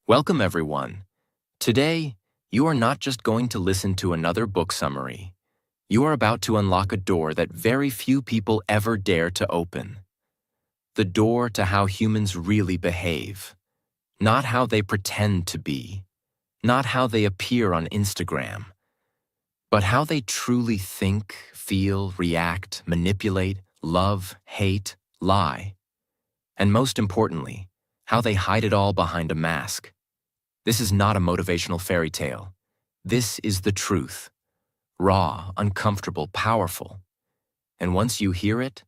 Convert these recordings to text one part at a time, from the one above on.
Welcome, everyone. Today, you are not just going to listen to another book summary. You are about to unlock a door that very few people ever dare to open. The door to how humans really behave. Not how they pretend to be. Not how they appear on Instagram. But how they truly think, feel, react, manipulate, love, hate, lie. And most importantly, how they hide it all behind a mask. This is not a motivational fairy tale. This is the truth. Raw, uncomfortable, powerful. And once you hear it,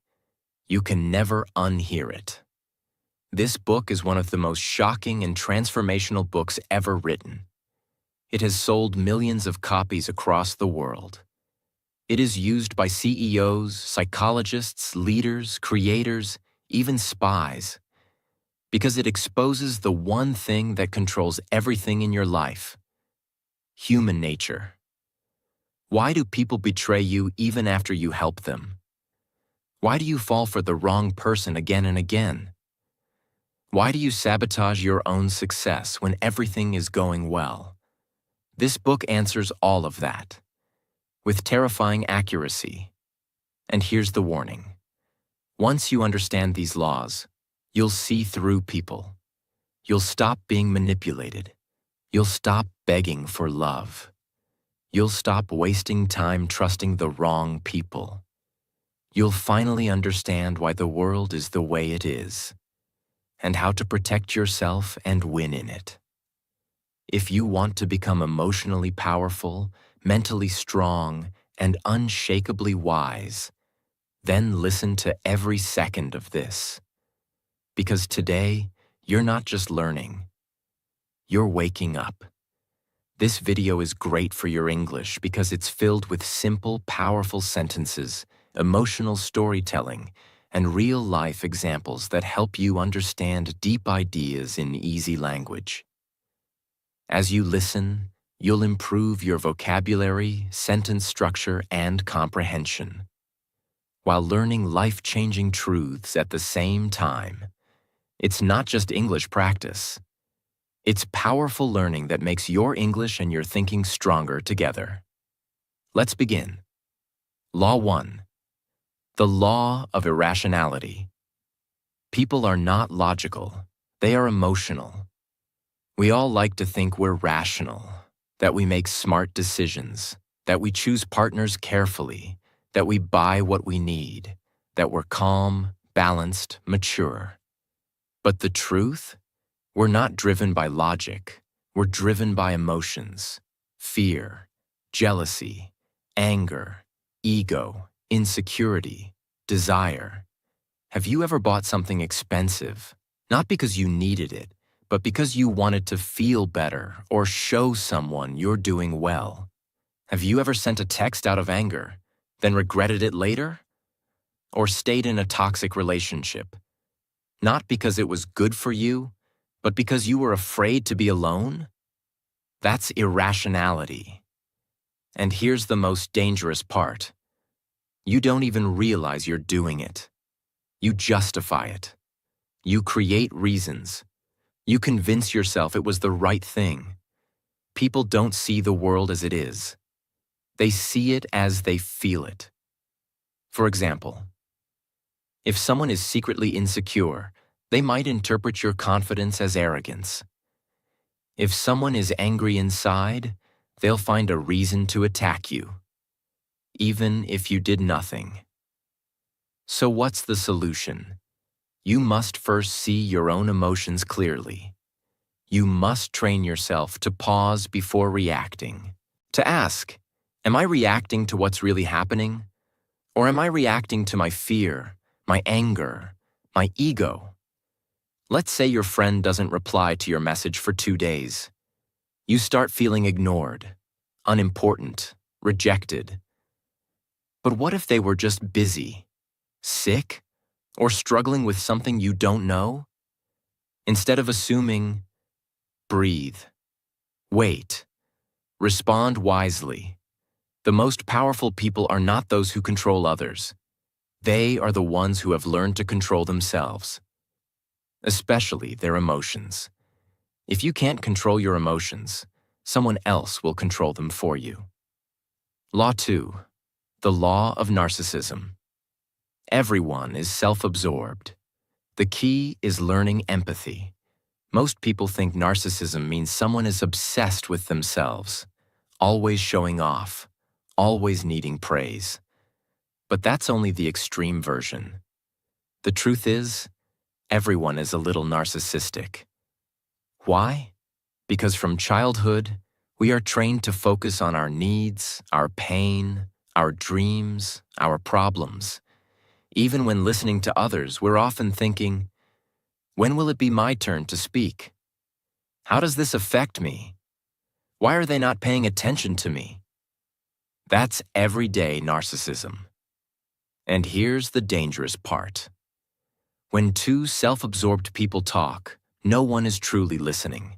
you can never unhear it. This book is one of the most shocking and transformational books ever written. It has sold millions of copies across the world. It is used by CEOs, psychologists, leaders, creators, even spies, because it exposes the one thing that controls everything in your life: human nature. Why do people betray you even after you help them? Why do you fall for the wrong person again and again? Why do you sabotage your own success when everything is going well? This book answers all of that, with terrifying accuracy. And here's the warning. Once you understand these laws, you'll see through people. You'll stop being manipulated. You'll stop begging for love. You'll stop wasting time trusting the wrong people. You'll finally understand why the world is the way it is, and how to protect yourself and win in it. If you want to become emotionally powerful, mentally strong, and unshakably wise, then listen to every second of this. Because today, you're not just learning, you're waking up. This video is great for your English because it's filled with simple, powerful sentences, emotional storytelling, and real-life examples that help you understand deep ideas in easy language. As you listen, you'll improve your vocabulary, sentence structure, and comprehension, while learning life-changing truths at the same time. It's not just English practice. It's powerful learning that makes your English and your thinking stronger together. Let's begin. Law 1. The law of irrationality. People are not logical. They are emotional. We all like to think we're rational, that we make smart decisions, that we choose partners carefully, that we buy what we need, that we're calm, balanced, mature. But the truth? We're not driven by logic. We're driven by emotions, fear, jealousy, anger, ego, insecurity, desire. Have you ever bought something expensive, not because you needed it, but because you wanted to feel better or show someone you're doing well? Have you ever sent a text out of anger, then regretted it later? Or stayed in a toxic relationship, not because it was good for you, but because you were afraid to be alone? That's irrationality. And here's the most dangerous part. You don't even realize you're doing it. You justify it. You create reasons. You convince yourself it was the right thing. People don't see the world as it is. They see it as they feel it. For example, if someone is secretly insecure, they might interpret your confidence as arrogance. If someone is angry inside, they'll find a reason to attack you, even if you did nothing. So what's the solution? You must first see your own emotions clearly. You must train yourself to pause before reacting, to ask, am I reacting to what's really happening? Or am I reacting to my fear, my anger, my ego? Let's say your friend doesn't reply to your message for 2 days. You start feeling ignored, unimportant, rejected. But what if they were just busy, sick, or struggling with something you don't know? Instead of assuming, breathe, wait, respond wisely. The most powerful people are not those who control others. They are the ones who have learned to control themselves, especially their emotions. If you can't control your emotions, someone else will control them for you. Law 2. The law of narcissism. Everyone is self-absorbed. The key is learning empathy. Most people think narcissism means someone is obsessed with themselves, always showing off, always needing praise. But that's only the extreme version. The truth is, everyone is a little narcissistic. Why? Because from childhood, we are trained to focus on our needs, our pain, our dreams, our problems. Even when listening to others, we're often thinking, when will it be my turn to speak? How does this affect me? Why are they not paying attention to me? That's everyday narcissism. And here's the dangerous part. When two self-absorbed people talk, no one is truly listening.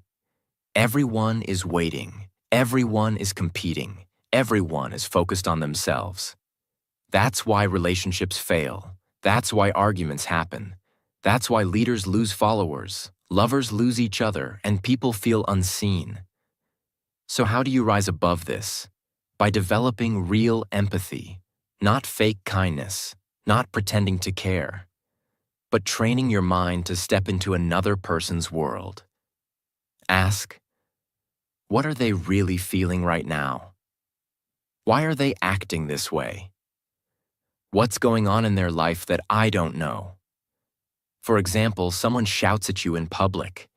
Everyone is waiting. Everyone is competing. Everyone is focused on themselves. That's why relationships fail. That's why arguments happen. That's why leaders lose followers, lovers lose each other, and people feel unseen. So how do you rise above this? By developing real empathy, not fake kindness, not pretending to care, but training your mind to step into another person's world. Ask, what are they really feeling right now? Why are they acting this way? What's going on in their life that I don't know? For example, someone shouts at you in public.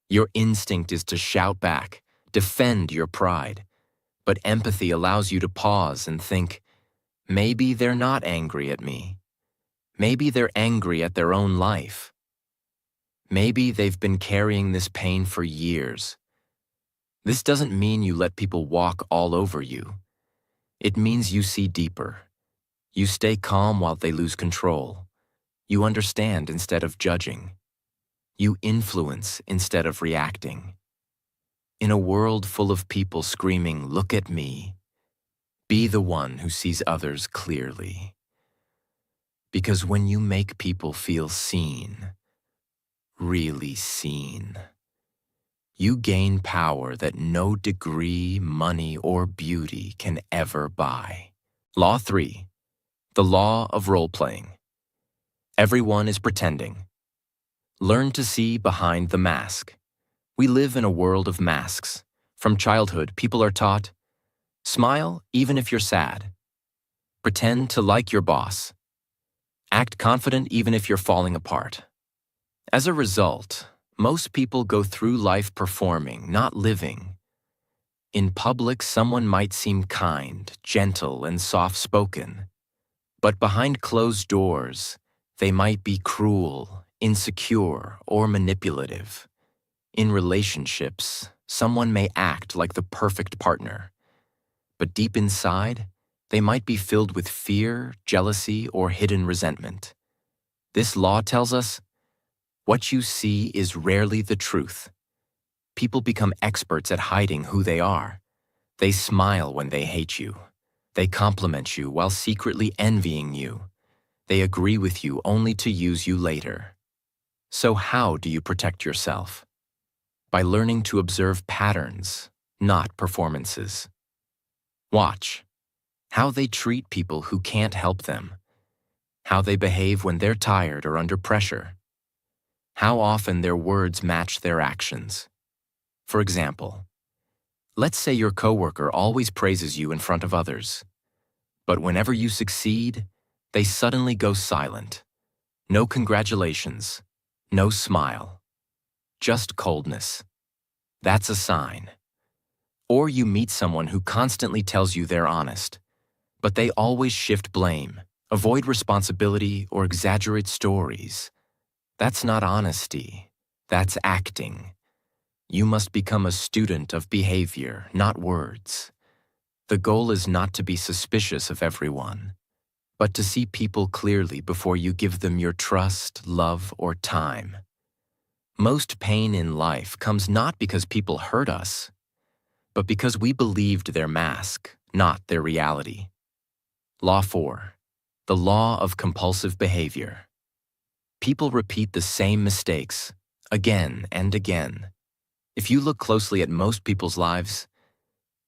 Your instinct is to shout back, defend your pride. But empathy allows you to pause and think, maybe they're not angry at me. Maybe they're angry at their own life. Maybe they've been carrying this pain for years. This doesn't mean you let people walk all over you. It means you see deeper. You stay calm while they lose control. You understand instead of judging. You influence instead of reacting. In a world full of people screaming, "Look at me," be the one who sees others clearly. Because when you make people feel seen, really seen, you gain power that no degree, money, or beauty can ever buy. Law 3. The law of role-playing. Everyone is pretending. Learn to see behind the mask. We live in a world of masks. From childhood, people are taught, smile even if you're sad. Pretend to like your boss. Act confident even if you're falling apart. As a result, most people go through life performing, not living. In public, someone might seem kind, gentle, and soft-spoken. But behind closed doors, they might be cruel, insecure, or manipulative. In relationships, someone may act like the perfect partner. But deep inside, they might be filled with fear, jealousy, or hidden resentment. This law tells us, what you see is rarely the truth. People become experts at hiding who they are. They smile when they hate you. They compliment you while secretly envying you. They agree with you only to use you later. So how do you protect yourself? By learning to observe patterns, not performances. Watch how they treat people who can't help them, how they behave when they're tired or under pressure, how often their words match their actions. For example, let's say your coworker always praises you in front of others, but whenever you succeed, they suddenly go silent. No congratulations, no smile, just coldness. That's a sign. Or you meet someone who constantly tells you they're honest, but they always shift blame, avoid responsibility, or exaggerate stories. That's not honesty. That's acting. You must become a student of behavior, not words. The goal is not to be suspicious of everyone, but to see people clearly before you give them your trust, love, or time. Most pain in life comes not because people hurt us, but because we believed their mask, not their reality. Law 4. The law of compulsive behavior. People repeat the same mistakes again and again. If you look closely at most people's lives,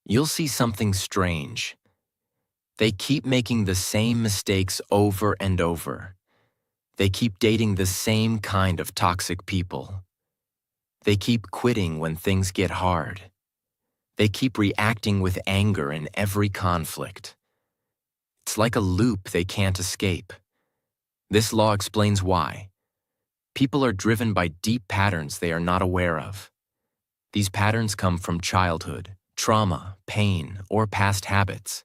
you'll see something strange. They keep making the same mistakes over and over. They keep dating the same kind of toxic people. They keep quitting when things get hard. They keep reacting with anger in every conflict. It's like a loop they can't escape. This law explains why. People are driven by deep patterns they are not aware of. These patterns come from childhood, trauma, pain, or past habits.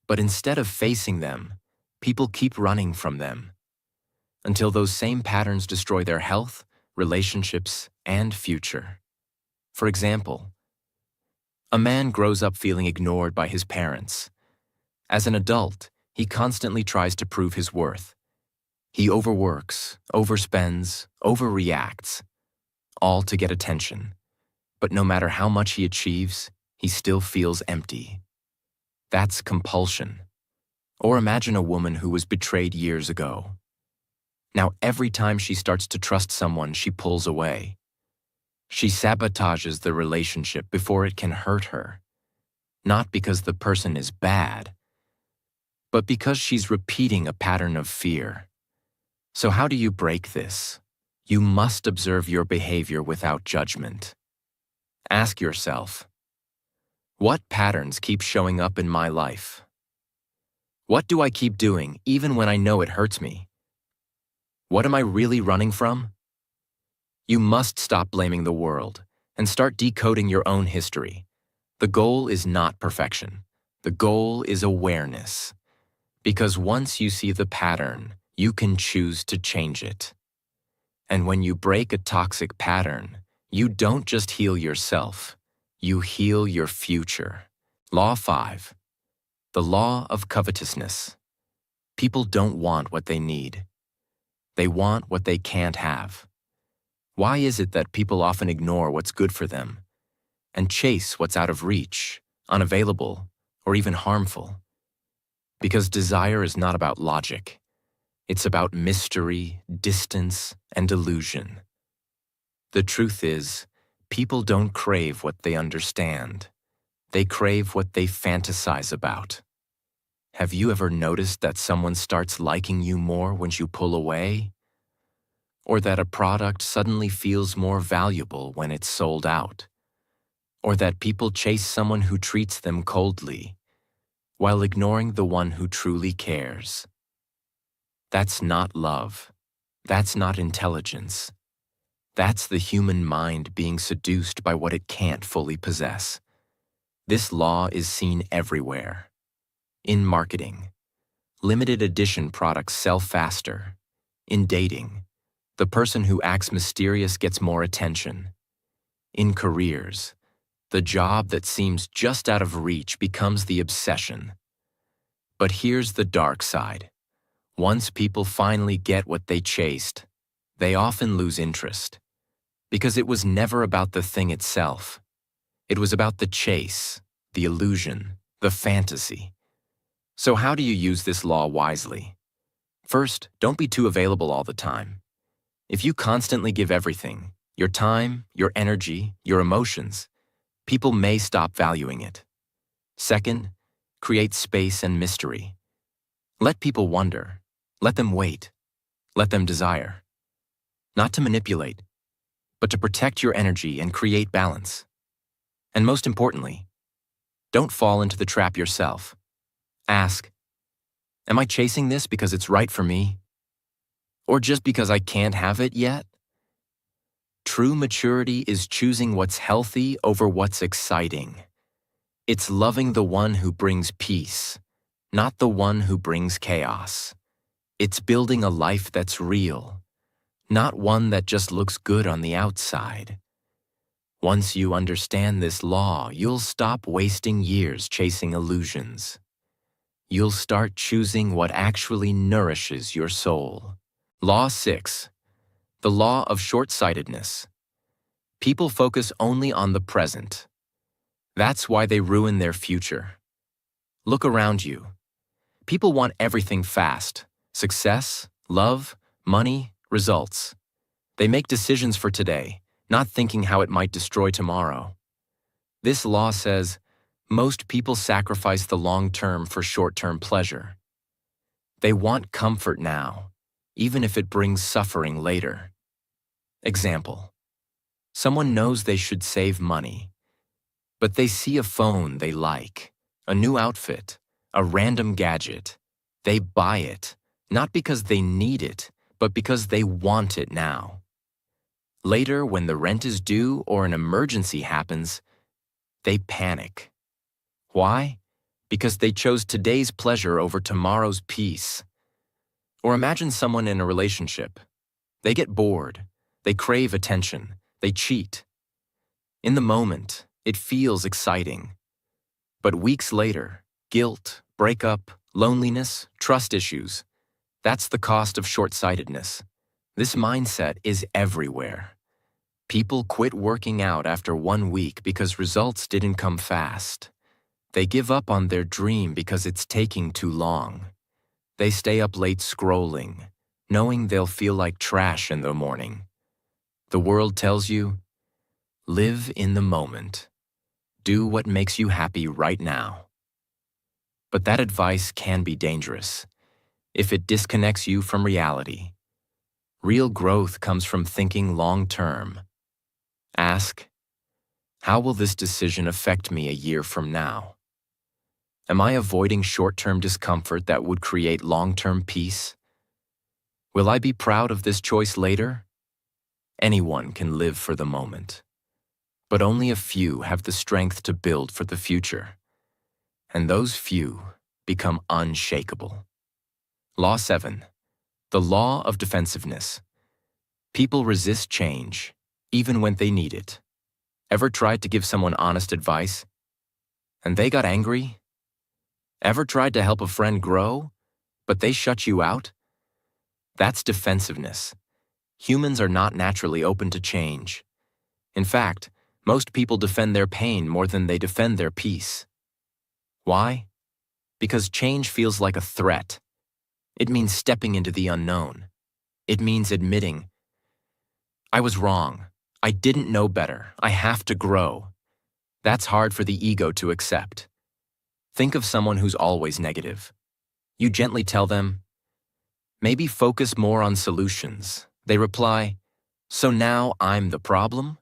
But instead of facing them, people keep running from them until those same patterns destroy their health, relationships, and future. For example, a man grows up feeling ignored by his parents. As an adult, he constantly tries to prove his worth. He overworks, overspends, overreacts, all to get attention. But no matter how much he achieves, he still feels empty. That's compulsion. Or imagine a woman who was betrayed years ago. Now every time she starts to trust someone, she pulls away. She sabotages the relationship before it can hurt her. Not because the person is bad, but because she's repeating a pattern of fear. So how do you break this? You must observe your behavior without judgment. Ask yourself, what patterns keep showing up in my life? What do I keep doing even when I know it hurts me? What am I really running from? You must stop blaming the world and start decoding your own history. The goal is not perfection. The goal is awareness. Because once you see the pattern, you can choose to change it. And when you break a toxic pattern, you don't just heal yourself, you heal your future. Law 5. The law of covetousness. People don't want what they need. They want what they can't have. Why is it that people often ignore what's good for them and chase what's out of reach, unavailable, or even harmful? Because desire is not about logic. It's about mystery, distance, and illusion. The truth is, people don't crave what they understand. They crave what they fantasize about. Have you ever noticed that someone starts liking you more when you pull away? Or that a product suddenly feels more valuable when it's sold out? Or that people chase someone who treats them coldly, while ignoring the one who truly cares? That's not love. That's not intelligence. That's the human mind being seduced by what it can't fully possess. This law is seen everywhere. In marketing, limited edition products sell faster. In dating, the person who acts mysterious gets more attention. In careers, the job that seems just out of reach becomes the obsession. But here's the dark side. Once people finally get what they chased, they often lose interest. Because it was never about the thing itself. It was about the chase, the illusion, the fantasy. So how do you use this law wisely? First, don't be too available all the time. If you constantly give everything, your time, your energy, your emotions, people may stop valuing it. Second, create space and mystery. Let people wonder. Let them wait. Let them desire. Not to manipulate, but to protect your energy and create balance. And most importantly, don't fall into the trap yourself. Ask, am I chasing this because it's right for me? Or just because I can't have it yet? True maturity is choosing what's healthy over what's exciting. It's loving the one who brings peace, not the one who brings chaos. It's building a life that's real, not one that just looks good on the outside. Once you understand this law, you'll stop wasting years chasing illusions. You'll start choosing what actually nourishes your soul. Law 6. The law of short-sightedness. People focus only on the present. That's why they ruin their future. Look around you. People want everything fast. Success, love, money, results. They make decisions for today, not thinking how it might destroy tomorrow. This law says most people sacrifice the long term for short-term pleasure. They want comfort now, even if it brings suffering later. Example: someone knows they should save money, but they see a phone they like, a new outfit, a random gadget. They buy it, not because they need it, but because they want it now. Later, when the rent is due or an emergency happens, they panic. Why? Because they chose today's pleasure over tomorrow's peace. Or imagine someone in a relationship. They get bored, they crave attention, they cheat. In the moment, it feels exciting. But weeks later, guilt, breakup, loneliness, trust issues. That's the cost of short-sightedness. This mindset is everywhere. People quit working out after 1 week because results didn't come fast. They give up on their dream because it's taking too long. They stay up late scrolling, knowing they'll feel like trash in the morning. The world tells you, live in the moment. Do what makes you happy right now. But that advice can be dangerous if it disconnects you from reality. Real growth comes from thinking long-term. Ask, how will this decision affect me a year from now? Am I avoiding short-term discomfort that would create long-term peace? Will I be proud of this choice later? Anyone can live for the moment, but only a few have the strength to build for the future. And those few become unshakable. Law 7. The law of defensiveness. People resist change, even when they need it. Ever tried to give someone honest advice, and they got angry? Ever tried to help a friend grow, but they shut you out? That's defensiveness. Humans are not naturally open to change. In fact, most people defend their pain more than they defend their peace. Why? Because change feels like a threat. It means stepping into the unknown. It means admitting, I was wrong. I didn't know better. I have to grow. That's hard for the ego to accept. Think of someone who's always negative. You gently tell them, maybe focus more on solutions. They reply, so now I'm the problem?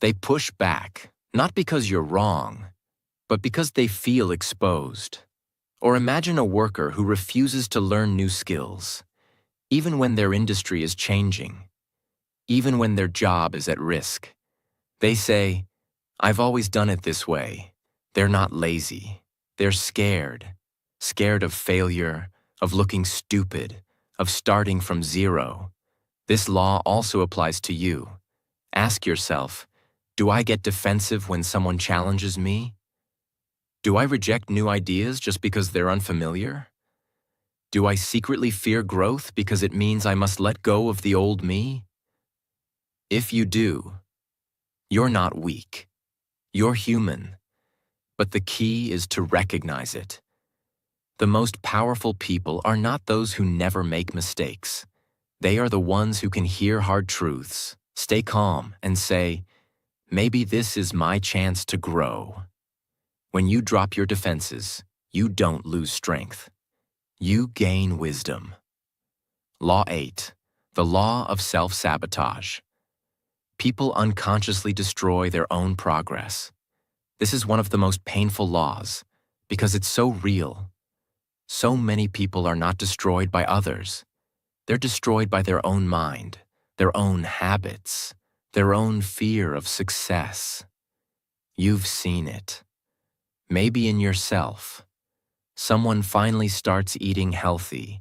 They push back, not because you're wrong, but because they feel exposed. Or imagine a worker who refuses to learn new skills, even when their industry is changing, even when their job is at risk. They say, I've always done it this way. They're not lazy. They're scared of failure, of looking stupid, of starting from zero. This law also applies to you. Ask yourself, do I get defensive when someone challenges me? Do I reject new ideas just because they're unfamiliar? Do I secretly fear growth because it means I must let go of the old me? If you do, you're not weak. You're human. But the key is to recognize it. The most powerful people are not those who never make mistakes. They are the ones who can hear hard truths, stay calm, and say, maybe this is my chance to grow. When you drop your defenses, you don't lose strength. You gain wisdom. Law 8. The law of self-sabotage. People unconsciously destroy their own progress. This is one of the most painful laws because it's so real. So many people are not destroyed by others. They're destroyed by their own mind, their own habits, their own fear of success. You've seen it. Maybe in yourself. Someone finally starts eating healthy,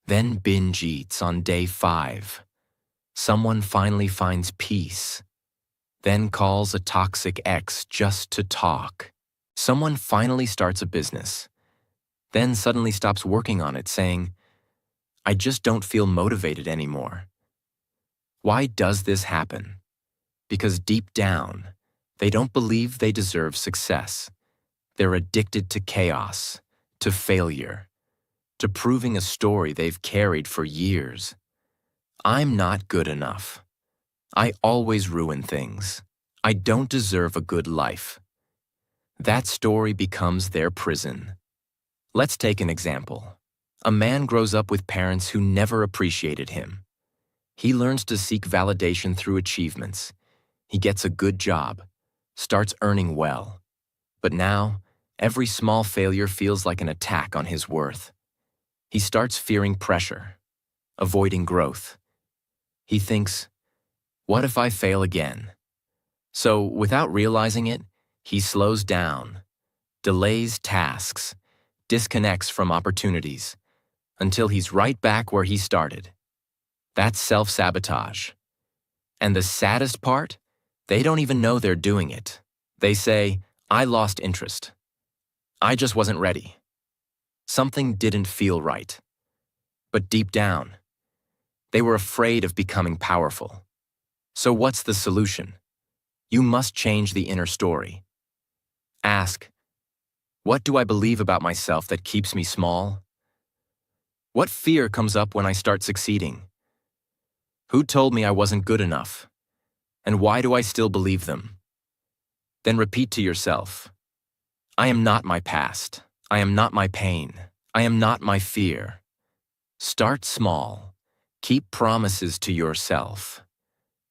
then binge eats on day 5. Someone finally finds peace, then calls a toxic ex just to talk. Someone finally starts a business, then suddenly stops working on it saying, I just don't feel motivated anymore. Why does this happen? Because deep down, they don't believe they deserve success. They're addicted to chaos, to failure, to proving a story they've carried for years. I'm not good enough. I always ruin things. I don't deserve a good life. That story becomes their prison. Let's take an example. A man grows up with parents who never appreciated him. He learns to seek validation through achievements. He gets a good job, starts earning well. But now, every small failure feels like an attack on his worth. He starts fearing pressure, avoiding growth. He thinks, what if I fail again? So, without realizing it, he slows down, delays tasks, disconnects from opportunities, until he's right back where he started. That's self-sabotage. And the saddest part? They don't even know they're doing it. They say, I lost interest. I just wasn't ready. Something didn't feel right. But deep down, they were afraid of becoming powerful. So what's the solution? You must change the inner story. Ask, what do I believe about myself that keeps me small? What fear comes up when I start succeeding? Who told me I wasn't good enough? And why do I still believe them? Then repeat to yourself, I am not my past. I am not my pain. I am not my fear. Start small. Keep promises to yourself.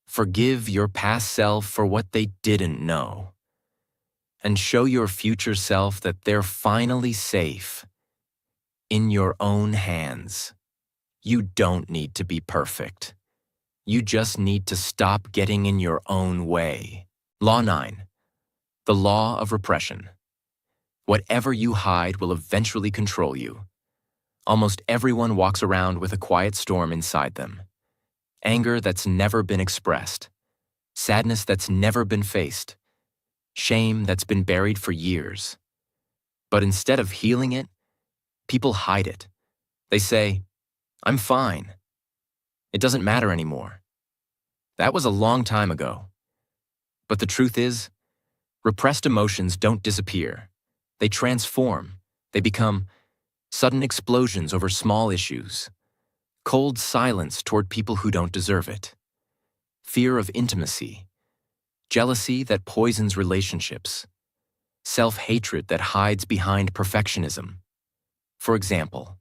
Forgive your past self for what they didn't know. And show your future self that they're finally safe. In your own hands. You don't need to be perfect. You just need to stop getting in your own way. Law 9. The law of repression. Whatever you hide will eventually control you. Almost everyone walks around with a quiet storm inside them. Anger that's never been expressed. Sadness that's never been faced. Shame that's been buried for years. But instead of healing it, people hide it. They say, I'm fine. It doesn't matter anymore. That was a long time ago. But the truth is, repressed emotions don't disappear. They transform. They become sudden explosions over small issues, cold silence toward people who don't deserve it, fear of intimacy, jealousy that poisons relationships, self-hatred that hides behind perfectionism. For example,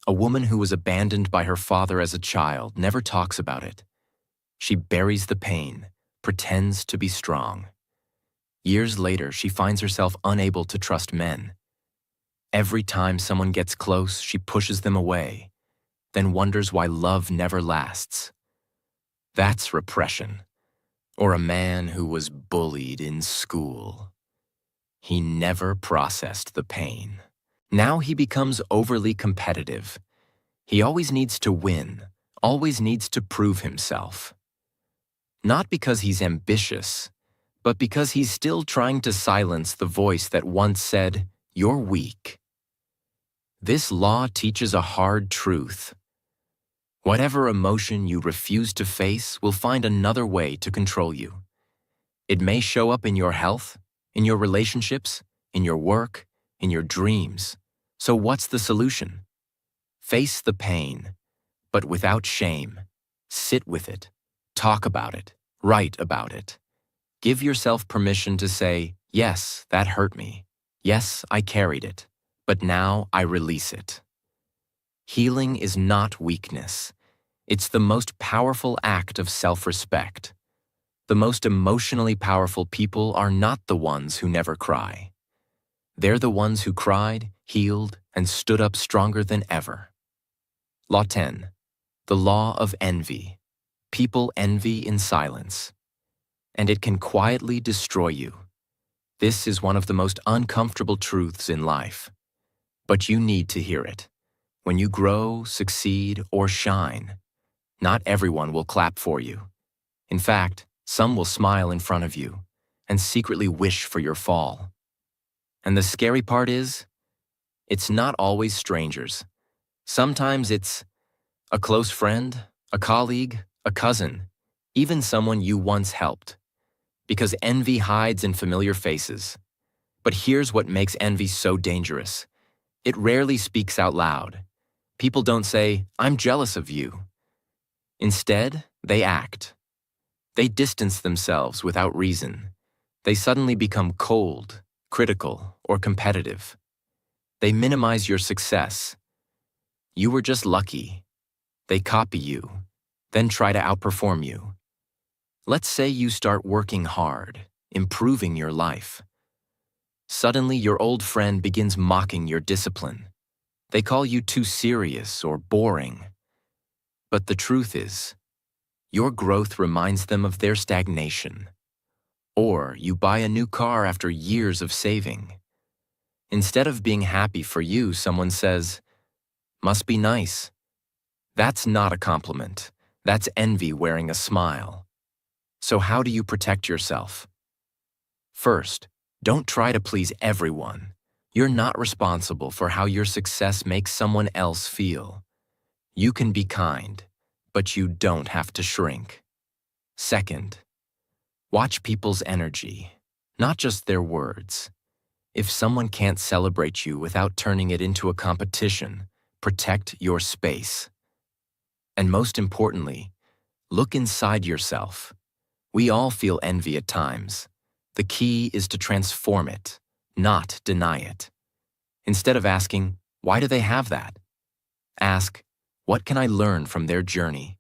a woman who was abandoned by her father as a child never talks about it. She buries the pain, pretends to be strong. Years later, she finds herself unable to trust men. Every time someone gets close, she pushes them away, then wonders why love never lasts. That's repression. Or a man who was bullied in school. He never processed the pain. Now he becomes overly competitive. He always needs to win, always needs to prove himself. Not because he's ambitious, but because he's still trying to silence the voice that once said, "You're weak." This law teaches a hard truth. Whatever emotion you refuse to face will find another way to control you. It may show up in your health, in your relationships, in your work, in your dreams. So what's the solution? Face the pain, but without shame. Sit with it. Talk about it. Write about it. Give yourself permission to say, yes, that hurt me. Yes, I carried it. But now I release it. Healing is not weakness. It's the most powerful act of self-respect. The most emotionally powerful people are not the ones who never cry. They're the ones who cried, healed, and stood up stronger than ever. Law 10. The law of envy. People envy in silence. And it can quietly destroy you. This is one of the most uncomfortable truths in life. But you need to hear it. When you grow, succeed, or shine, not everyone will clap for you. In fact, some will smile in front of you and secretly wish for your fall. And the scary part is, it's not always strangers. Sometimes it's a close friend, a colleague, a cousin, even someone you once helped. Because envy hides in familiar faces. But here's what makes envy so dangerous. It rarely speaks out loud. People don't say, I'm jealous of you. Instead, they act. They distance themselves without reason. They suddenly become cold, critical, or competitive. They minimize your success. You were just lucky. They copy you, then try to outperform you. Let's say you start working hard, improving your life. Suddenly, your old friend begins mocking your discipline. They call you too serious or boring. But the truth is, your growth reminds them of their stagnation. Or you buy a new car after years of saving. Instead of being happy for you, someone says, "Must be nice." That's not a compliment. That's envy wearing a smile. So how do you protect yourself? First, don't try to please everyone. You're not responsible for how your success makes someone else feel. You can be kind, but you don't have to shrink. Second, watch people's energy, not just their words. If someone can't celebrate you without turning it into a competition, protect your space. And most importantly, look inside yourself. We all feel envy at times. The key is to transform it, not deny it. Instead of asking, "Why do they have that?" ask, "What can I learn from their journey?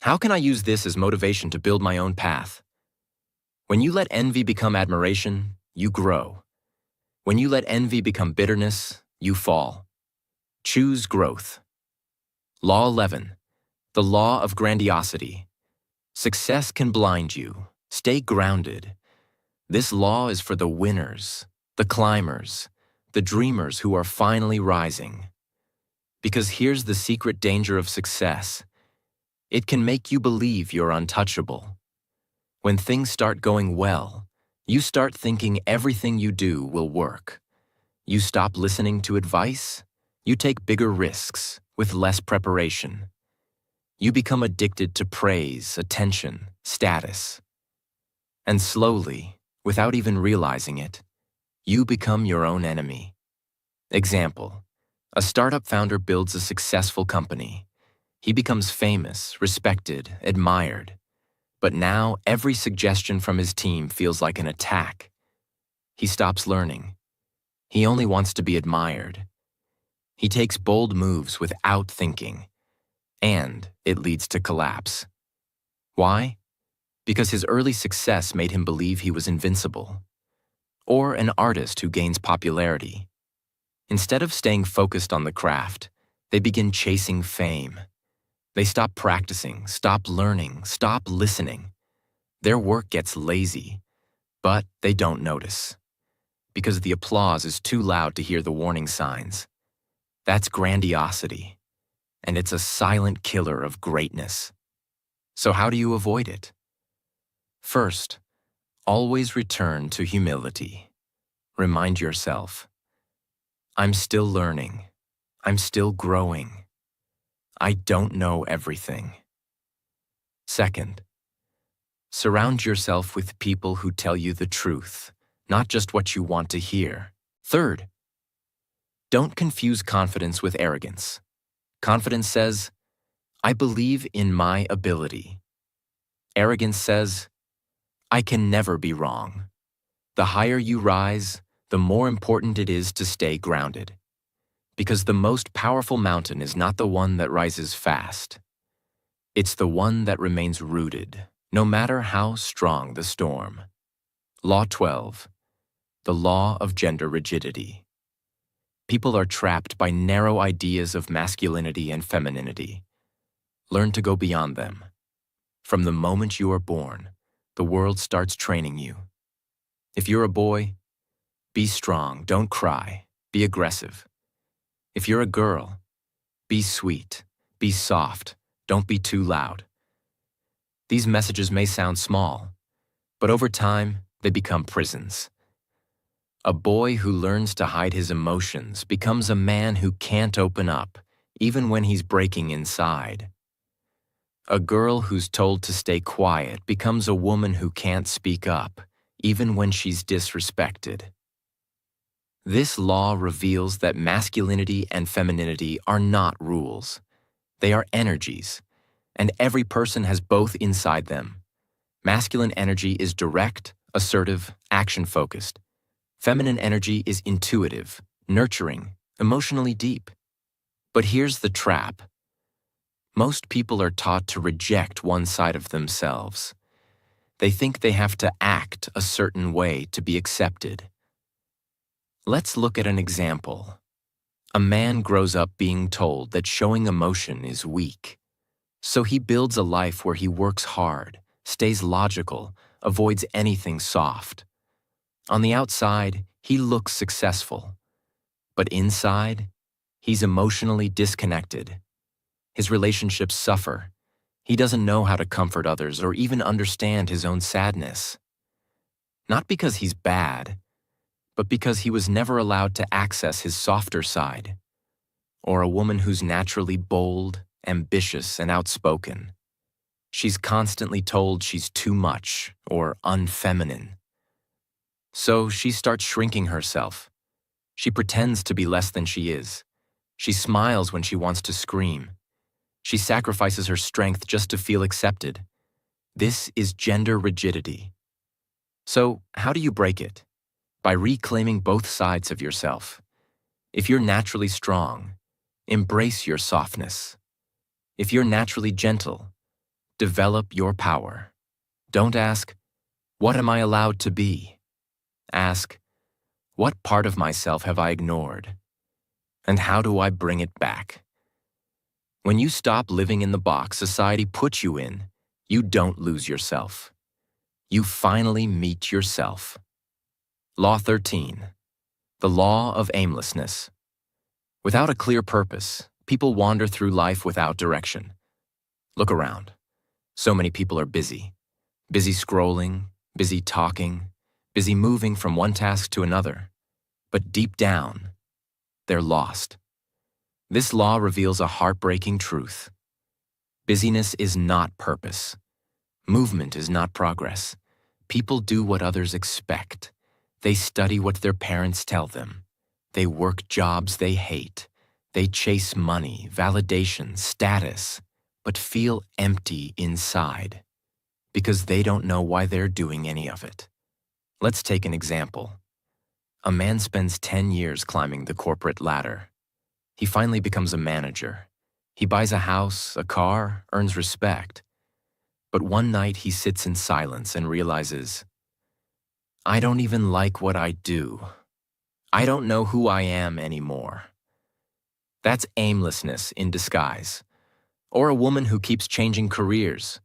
How can I use this as motivation to build my own path?" When you let envy become admiration, you grow. When you let envy become bitterness, you fall. Choose growth. Law 11. The law of grandiosity. Success can blind you. Stay grounded. This law is for the winners, the climbers, the dreamers who are finally rising. Because here's the secret danger of success. It can make you believe you're untouchable. When things start going well, you start thinking everything you do will work. You stop listening to advice. You take bigger risks with less preparation. You become addicted to praise, attention, status. And slowly, without even realizing it, you become your own enemy. Example: a startup founder builds a successful company. He becomes famous, respected, admired. But now every suggestion from his team feels like an attack. He stops learning. He only wants to be admired. He takes bold moves without thinking, and it leads to collapse. Why? Because his early success made him believe he was invincible. Or an artist who gains popularity. Instead of staying focused on the craft, they begin chasing fame. They stop practicing, stop learning, stop listening. Their work gets lazy, but they don't notice. Because the applause is too loud to hear the warning signs. That's grandiosity, and it's a silent killer of greatness. So how do you avoid it? First, always return to humility. Remind yourself, I'm still learning. I'm still growing. I don't know everything. Second, surround yourself with people who tell you the truth, not just what you want to hear. Third, don't confuse confidence with arrogance. Confidence says, I believe in my ability. Arrogance says, I can never be wrong. The higher you rise, the more important it is to stay grounded. Because the most powerful mountain is not the one that rises fast. It's the one that remains rooted, no matter how strong the storm. Law 12. The law of gender rigidity. People are trapped by narrow ideas of masculinity and femininity. Learn to go beyond them. From the moment you are born, the world starts training you. If you're a boy, be strong, don't cry, be aggressive. If you're a girl, be sweet, be soft, don't be too loud. These messages may sound small, but over time, they become prisons. A boy who learns to hide his emotions becomes a man who can't open up, even when he's breaking inside. A girl who's told to stay quiet becomes a woman who can't speak up, even when she's disrespected. This law reveals that masculinity and femininity are not rules. They are energies, and every person has both inside them. Masculine energy is direct, assertive, action-focused. Feminine energy is intuitive, nurturing, emotionally deep. But here's the trap. Most people are taught to reject one side of themselves. They think they have to act a certain way to be accepted. Let's look at an example. A man grows up being told that showing emotion is weak. So he builds a life where he works hard, stays logical, avoids anything soft. On the outside, he looks successful. But inside, he's emotionally disconnected. His relationships suffer. He doesn't know how to comfort others or even understand his own sadness. Not because he's bad, but because he was never allowed to access his softer side. Or a woman who's naturally bold, ambitious, and outspoken. She's constantly told she's too much or unfeminine. So she starts shrinking herself. She pretends to be less than she is. She smiles when she wants to scream. She sacrifices her strength just to feel accepted. This is gender rigidity. So, how do you break it? By reclaiming both sides of yourself. If you're naturally strong, embrace your softness. If you're naturally gentle, develop your power. Don't ask, "What am I allowed to be?" Ask, "What part of myself have I ignored? And how do I bring it back?" When you stop living in the box society puts you in, you don't lose yourself. You finally meet yourself. Law 13. The law of aimlessness. Without a clear purpose, people wander through life without direction. Look around. So many people are busy. Busy scrolling, busy talking, busy moving from one task to another. But deep down, they're lost. This law reveals a heartbreaking truth. Busyness is not purpose. Movement is not progress. People do what others expect. They study what their parents tell them. They work jobs they hate. They chase money, validation, status, but feel empty inside because they don't know why they're doing any of it. Let's take an example. A man spends 10 years climbing the corporate ladder. He finally becomes a manager. He buys a house, a car, earns respect. But one night he sits in silence and realizes, "I don't even like what I do. I don't know who I am anymore." That's aimlessness in disguise. Or a woman who keeps changing careers.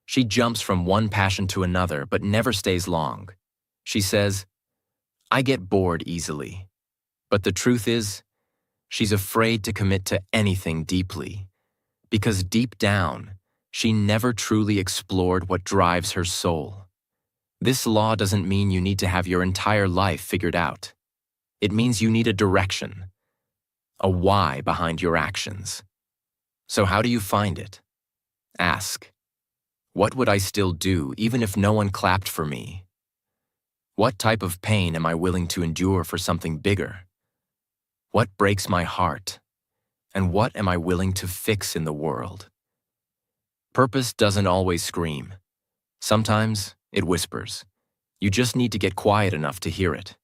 She jumps from one passion to another but never stays long. She says, "I get bored easily." But the truth is, she's afraid to commit to anything deeply, because deep down, she never truly explored what drives her soul. This law doesn't mean you need to have your entire life figured out. It means you need a direction, a why behind your actions. So how do you find it? Ask, what would I still do even if no one clapped for me? What type of pain am I willing to endure for something bigger? What breaks my heart? And what am I willing to fix in the world? Purpose doesn't always scream. Sometimes it whispers. You just need to get quiet enough to hear it.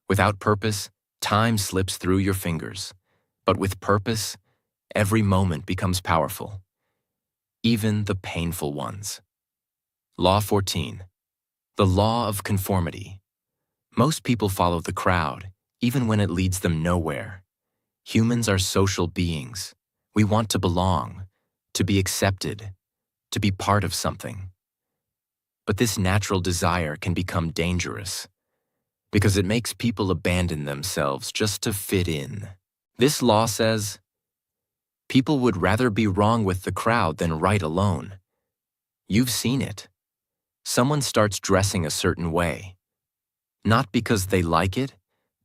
Without purpose, time slips through your fingers. But with purpose, every moment becomes powerful, even the painful ones. Law 14. The law of conformity. Most people follow the crowd, even when it leads them nowhere. Humans are social beings. We want to belong, to be accepted, to be part of something. But this natural desire can become dangerous because it makes people abandon themselves just to fit in. This law says, people would rather be wrong with the crowd than right alone. You've seen it. Someone starts dressing a certain way, not because they like it,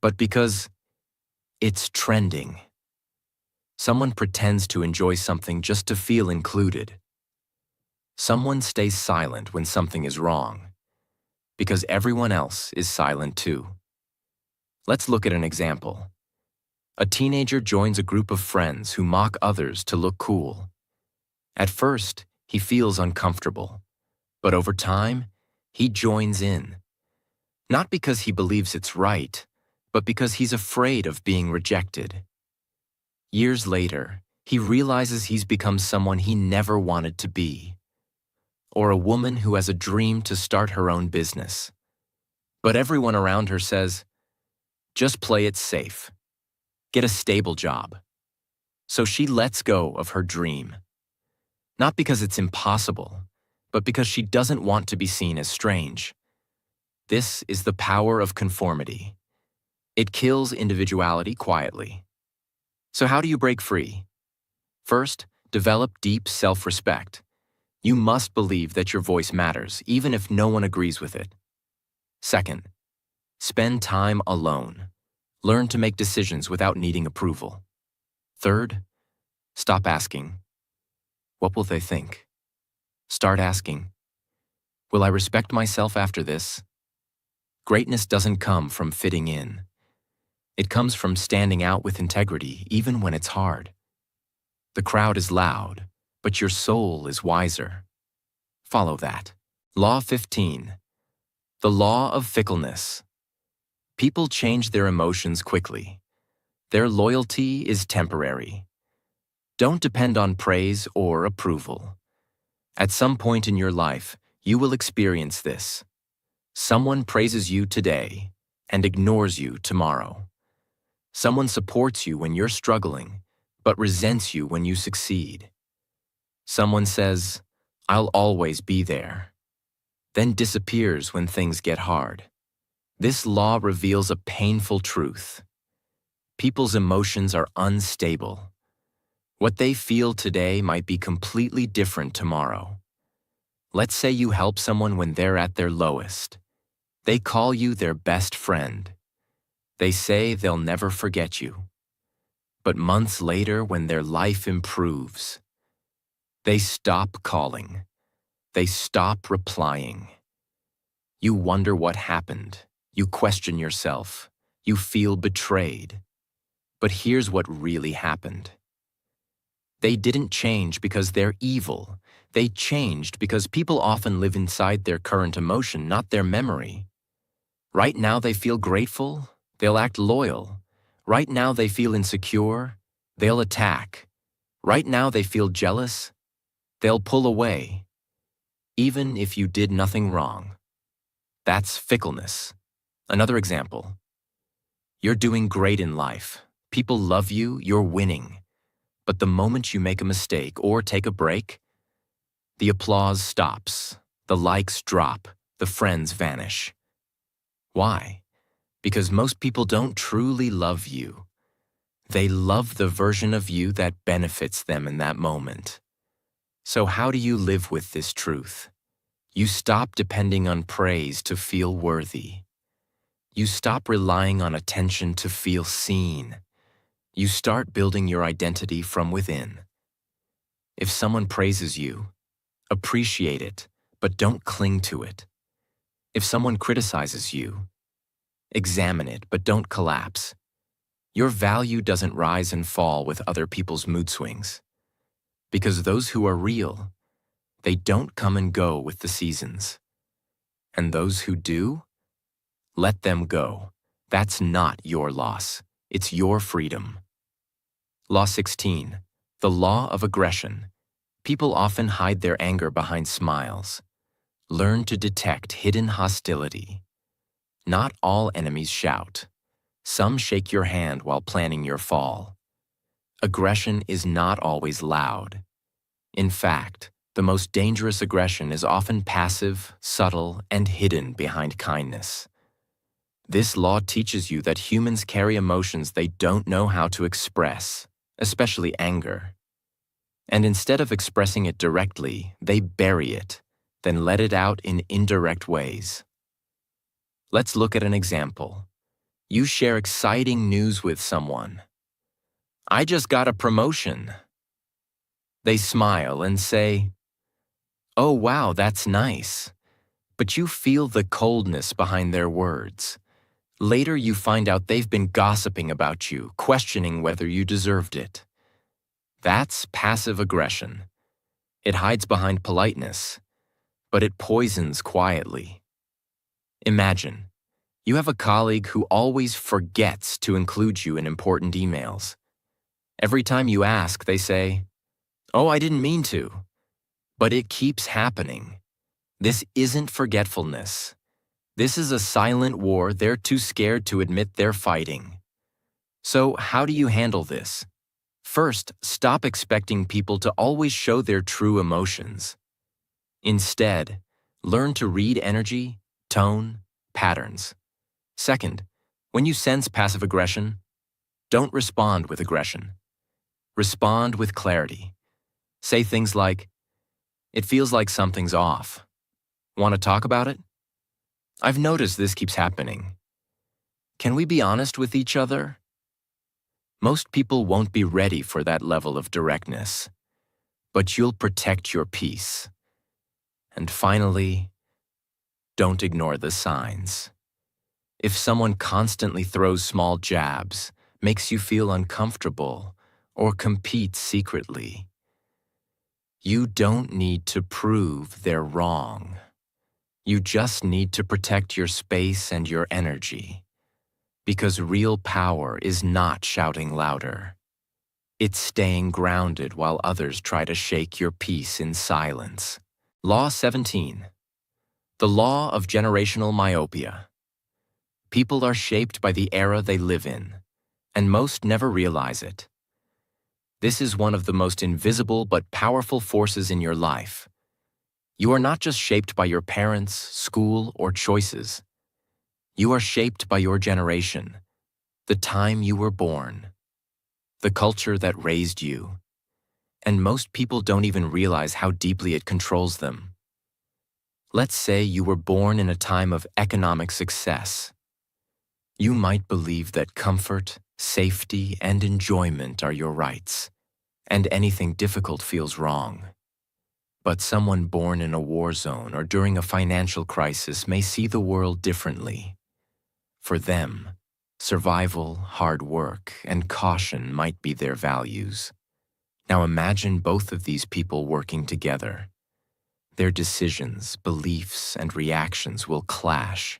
but because it's trending. Someone pretends to enjoy something just to feel included. Someone stays silent when something is wrong, because everyone else is silent too. Let's look at an example. A teenager joins a group of friends who mock others to look cool. At first, he feels uncomfortable, but over time, He joins in, not because he believes it's right, but because he's afraid of being rejected. Years later, he realizes he's become someone he never wanted to be, or a woman who has a dream to start her own business. But everyone around her says, just play it safe. Get a stable job. So she lets go of her dream. Not because it's impossible, but because she doesn't want to be seen as strange. This is the power of conformity. It kills individuality quietly. So how do you break free? First, develop deep self-respect. You must believe that your voice matters, even if no one agrees with it. Second, spend time alone. Learn to make decisions without needing approval. Third, stop asking, what will they think? Start asking, will I respect myself after this? Greatness doesn't come from fitting in. It comes from standing out with integrity, even when it's hard. The crowd is loud, but your soul is wiser. Follow that. Law 15. The law of fickleness. People change their emotions quickly. Their loyalty is temporary. Don't depend on praise or approval. At some point in your life, you will experience this. Someone praises you today and ignores you tomorrow. Someone supports you when you're struggling, but resents you when you succeed. Someone says, I'll always be there, then disappears when things get hard. This law reveals a painful truth. People's emotions are unstable. What they feel today might be completely different tomorrow. Let's say you help someone when they're at their lowest. They call you their best friend. They say they'll never forget you. But months later, when their life improves, they stop calling. They stop replying. You wonder what happened. You question yourself. You feel betrayed. But here's what really happened. They didn't change because they're evil. They changed because people often live inside their current emotion, not their memory. Right now they feel grateful, they'll act loyal. Right now they feel insecure, they'll attack. Right now they feel jealous, they'll pull away. Even if you did nothing wrong. That's fickleness. Another example. You're doing great in life. People love you, you're winning. But the moment you make a mistake or take a break, the applause stops, the likes drop, the friends vanish. Why? Because most people don't truly love you. They love the version of you that benefits them in that moment. So how do you live with this truth? You stop depending on praise to feel worthy. You stop relying on attention to feel seen. You start building your identity from within. If someone praises you, appreciate it, but don't cling to it. If someone criticizes you, examine it, but don't collapse. Your value doesn't rise and fall with other people's mood swings. Because those who are real, they don't come and go with the seasons. And those who do, let them go. That's not your loss. It's your freedom. Law 16. The law of aggression. People often hide their anger behind smiles. Learn to detect hidden hostility. Not all enemies shout. Some shake your hand while planning your fall. Aggression is not always loud. In fact, the most dangerous aggression is often passive, subtle, and hidden behind kindness. This law teaches you that humans carry emotions they don't know how to express, especially anger. And instead of expressing it directly, they bury it, then let it out in indirect ways. Let's look at an example. You share exciting news with someone. I just got a promotion. They smile and say, oh wow, that's nice. But you feel the coldness behind their words. Later you find out they've been gossiping about you, questioning whether you deserved it. That's passive aggression. It hides behind politeness, but it poisons quietly. Imagine, you have a colleague who always forgets to include you in important emails. Every time you ask, they say, "Oh, I didn't mean to." But it keeps happening. This isn't forgetfulness. This is a silent war they're too scared to admit they're fighting. So how do you handle this? First, stop expecting people to always show their true emotions. Instead, learn to read energy, tone, patterns. Second, when you sense passive aggression, don't respond with aggression. Respond with clarity. Say things like, "It feels like something's off. Want to talk about it? I've noticed this keeps happening. Can we be honest with each other?" Most people won't be ready for that level of directness, but you'll protect your peace. And finally, don't ignore the signs. If someone constantly throws small jabs, makes you feel uncomfortable, or competes secretly, you don't need to prove they're wrong. You just need to protect your space and your energy. Because real power is not shouting louder. It's staying grounded while others try to shake your peace in silence. Law 17. The law of generational myopia. People are shaped by the era they live in, and most never realize it. This is one of the most invisible but powerful forces in your life. You are not just shaped by your parents, school, or choices. You are shaped by your generation, the time you were born, the culture that raised you, and most people don't even realize how deeply it controls them. Let's say you were born in a time of economic success. You might believe that comfort, safety, and enjoyment are your rights, and anything difficult feels wrong. But someone born in a war zone or during a financial crisis may see the world differently. For them, survival, hard work, and caution might be their values. Now imagine both of these people working together. Their decisions, beliefs, and reactions will clash,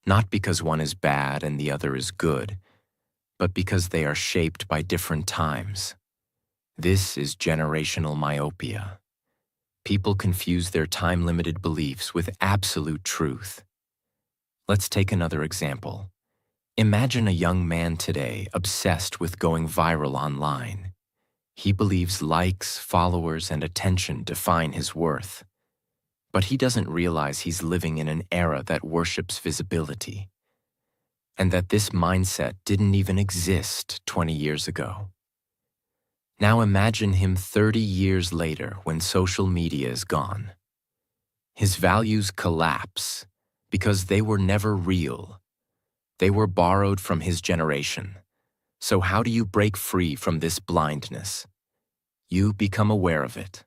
not because one is bad and the other is good, but because they are shaped by different times. This is generational myopia. People confuse their time-limited beliefs with absolute truth. Let's take another example. Imagine a young man today obsessed with going viral online. He believes likes, followers, and attention define his worth. But he doesn't realize he's living in an era that worships visibility, and that this mindset didn't even exist 20 years ago. Now imagine him 30 years later when social media is gone. His values collapse because they were never real. They were borrowed from his generation. So how do you break free from this blindness? You become aware of it.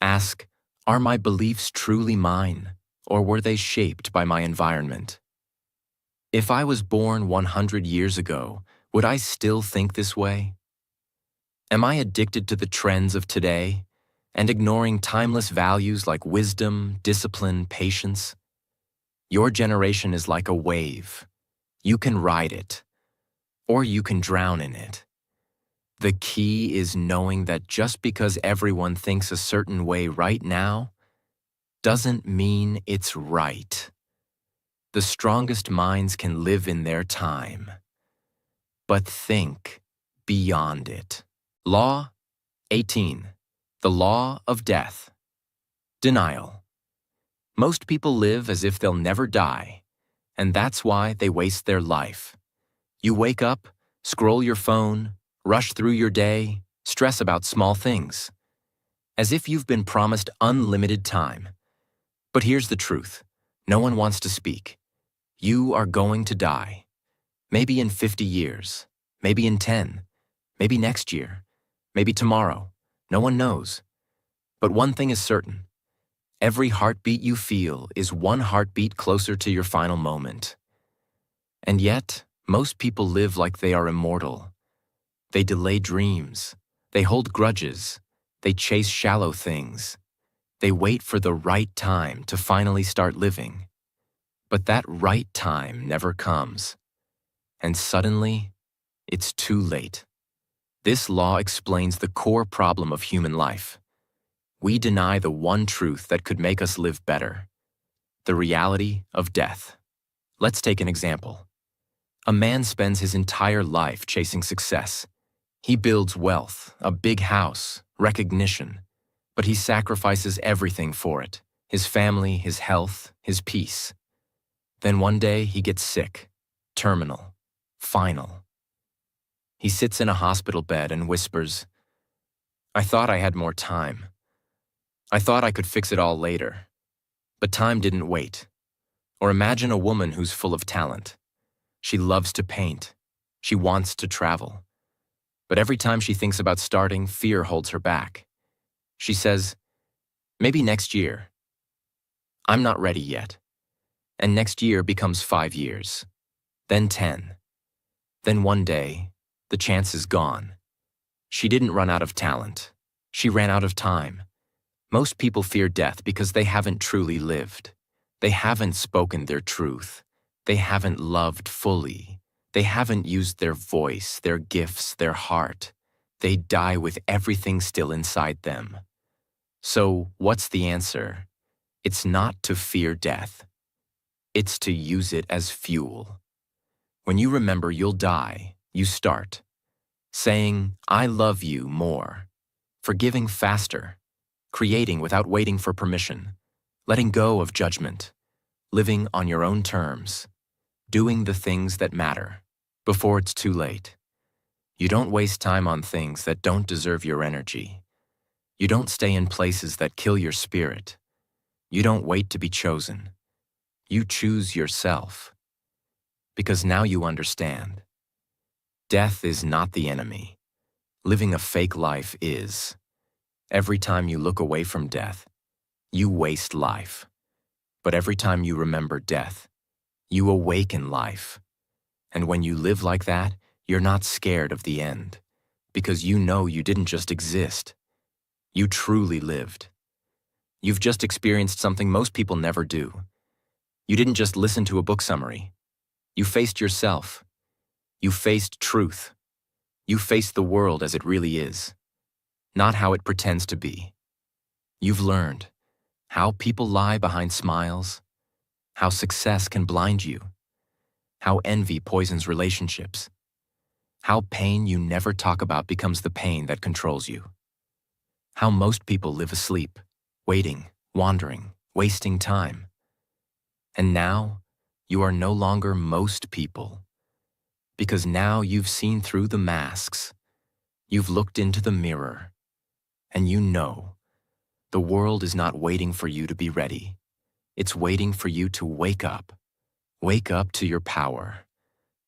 Ask, are my beliefs truly mine, or were they shaped by my environment? If I was born 100 years ago, would I still think this way? Am I addicted to the trends of today and ignoring timeless values like wisdom, discipline, patience? Your generation is like a wave. You can ride it, or you can drown in it. The key is knowing that just because everyone thinks a certain way right now doesn't mean it's right. The strongest minds can live in their time, but think beyond it. Law 18. The law of death. Denial. Most people live as if they'll never die, and that's why they waste their life. You wake up, scroll your phone, rush through your day, stress about small things, as if you've been promised unlimited time. But here's the truth. No one wants to speak. You are going to die. Maybe in 50 years, maybe in 10, maybe next year, maybe tomorrow. No one knows. But one thing is certain. Every heartbeat you feel is one heartbeat closer to your final moment. And yet, most people live like they are immortal. They delay dreams. They hold grudges. They chase shallow things. They wait for the right time to finally start living. But that right time never comes, and suddenly, it's too late. This law explains the core problem of human life. We deny the one truth that could make us live better, the reality of death. Let's take an example. A man spends his entire life chasing success. He builds wealth, a big house, recognition, but he sacrifices everything for it: his family, his health, his peace. Then one day he gets sick, terminal, final. He sits in a hospital bed and whispers, "I thought I had more time. I thought I could fix it all later." But time didn't wait. Or imagine a woman who's full of talent. She loves to paint. She wants to travel. But every time she thinks about starting, fear holds her back. She says, "Maybe next year. I'm not ready yet." And next year becomes 5 years, then 10. Then one day, the chance is gone. She didn't run out of talent. She ran out of time. Most people fear death because they haven't truly lived. They haven't spoken their truth. They haven't loved fully. They haven't used their voice, their gifts, their heart. They die with everything still inside them. So, what's the answer? It's not to fear death. It's to use it as fuel. When you remember you'll die, you start. Saying, "I love you" more. Forgiving faster. Creating without waiting for permission. Letting go of judgment. Living on your own terms. Doing the things that matter. Before it's too late. You don't waste time on things that don't deserve your energy. You don't stay in places that kill your spirit. You don't wait to be chosen. You choose yourself. Because now you understand. Death is not the enemy. Living a fake life is. Every time you look away from death, you waste life. But every time you remember death, you awaken life. And when you live like that, you're not scared of the end. Because you know you didn't just exist. You truly lived. You've just experienced something most people never do. You didn't just listen to a book summary. You faced yourself. You faced truth. You faced the world as it really is, not how it pretends to be. You've learned how people lie behind smiles, how success can blind you, how envy poisons relationships, how pain you never talk about becomes the pain that controls you, how most people live asleep, waiting, wandering, wasting time. And now, you are no longer most people, because now you've seen through the masks, you've looked into the mirror, and you know the world is not waiting for you to be ready. It's waiting for you to wake up. Wake up to your power.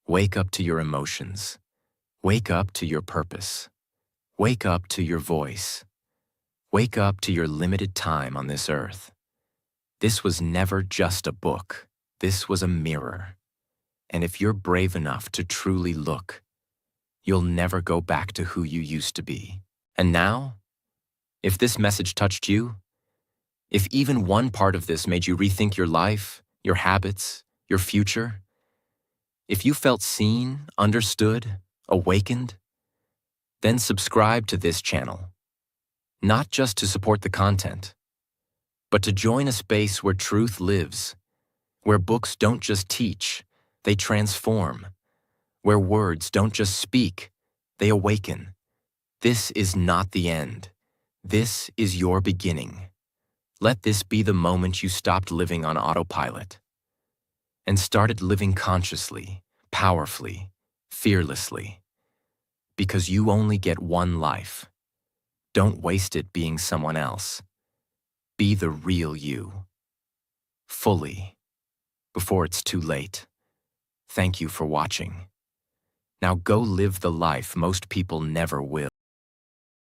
Wake up to your emotions. Wake up to your purpose. Wake up to your voice. Wake up to your limited time on this earth. This was never just a book. This was a mirror. And if you're brave enough to truly look, you'll never go back to who you used to be. And now, if this message touched you, if even one part of this made you rethink your life, your habits, your future, if you felt seen, understood, awakened, then subscribe to this channel. Not just to support the content, but to join a space where truth lives, where books don't just teach, they transform, where words don't just speak, they awaken. This is not the end. This is your beginning. Let this be the moment you stopped living on autopilot and started living consciously, powerfully, fearlessly. Because you only get one life. Don't waste it being someone else. Be the real you. Fully. Before it's too late. Thank you for watching. Now go live the life most people never will.